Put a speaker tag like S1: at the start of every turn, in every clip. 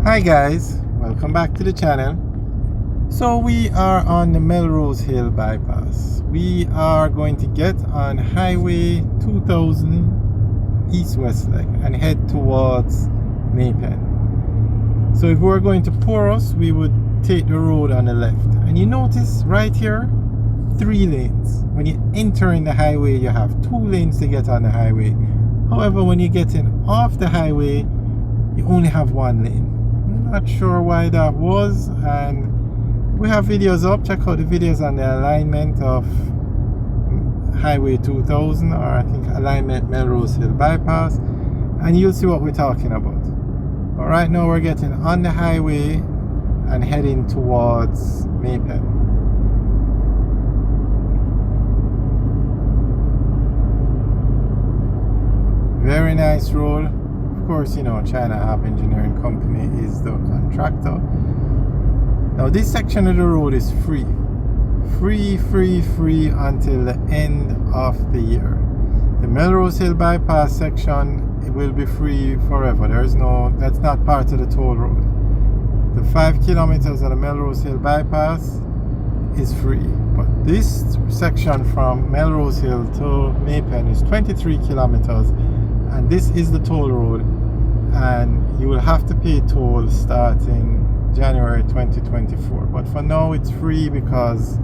S1: Hi guys, welcome back to the channel. So we are on the Melrose Hill bypass. We are going to get on Highway 2000 east-west leg and head towards Maypen. So if we were going to Poros, we would take the road on the left. And you notice right here, 3 lanes. When you enter in the highway, you have 2 lanes to get on the highway. However, when you're getting off the highway, you only have 1 lane. Not sure why that was, and we have videos up. Check out the videos on the alignment of Highway 2000, or I think alignment Melrose Hill bypass, and you'll see what we're talking about. But right now we're getting on the highway and heading towards Maypen. Very nice road. Of course, you know, China App Engineering Company is the contractor. Now this section of the road is free until the end of the year. The Melrose Hill bypass section, it will be free forever. That's not part of the toll road. The 5 kilometers of the Melrose Hill bypass is free, but this section from Melrose Hill to Maypen is 23 kilometers, and this is the toll road, and you will have to pay toll starting January 2024. But for now it's free because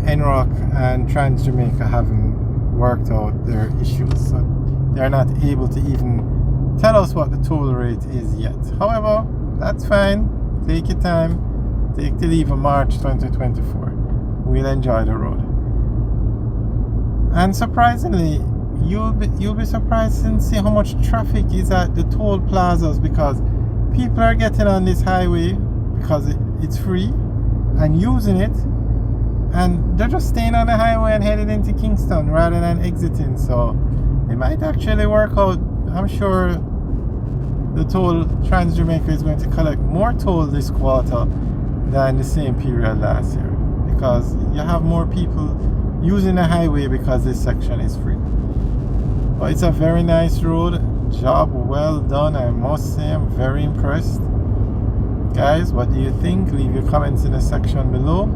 S1: NROC and Trans Jamaica haven't worked out their issues, so they're not able to even tell us what the toll rate is yet. However, that's fine. Take your time. Take till even March 2024. We'll enjoy the road. And surprisingly, you'll be surprised and see how much traffic is at the toll plazas, because people are getting on this highway because it's free and using it, and they're just staying on the highway and heading into Kingston rather than exiting. So it might actually work out. I'm sure the toll Trans Jamaica is going to collect more toll this quarter than the same period last year, because you have more people using the highway because this section is free. But it's a very nice road. Job well done, I must say. I'm very impressed. Guys, what do you think? Leave your comments in the section below.